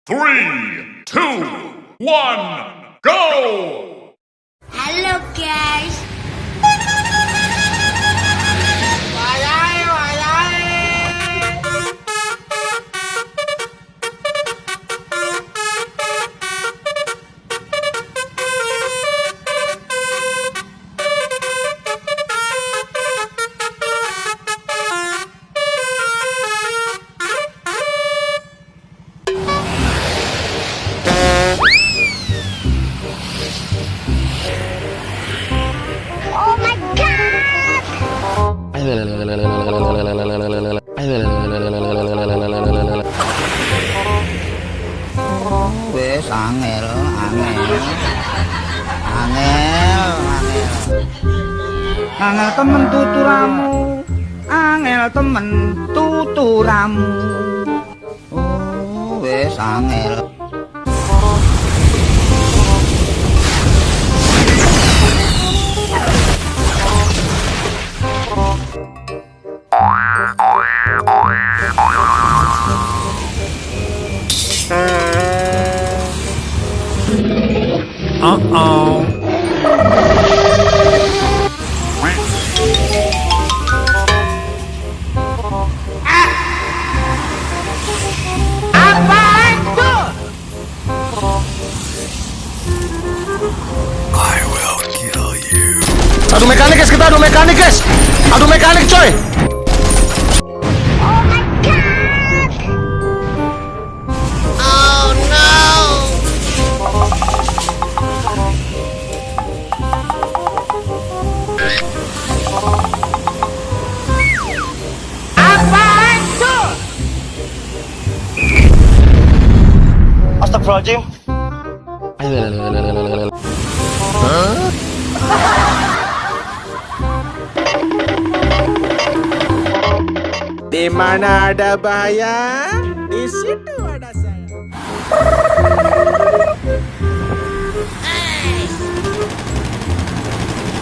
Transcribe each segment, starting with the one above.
3, 2, 1, go! Halo guys. Oh my god. Wes angel. Angel temen tuturamu. Angel temen tuturamu. Oh, wes angel. Adu mekanik guys, kita adu mekanik guys. Adu mekanik coy. Oh my god. Oh no. Apaan tuh? Astagfirullahaladzim. Di mana ada bahaya, di situ ada saya.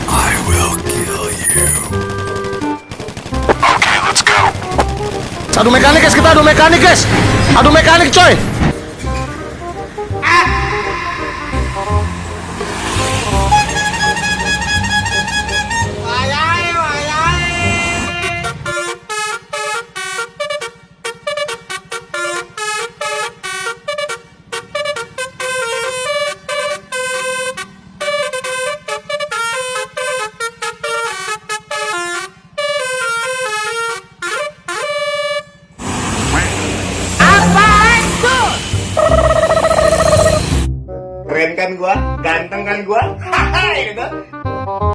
I will kill you. Okay, let's go. Adu mekanik guys, kita adu mekanik guys. Adu mekanik coy. Keren kan gua? Ganteng kan gua? Hahaha gitu.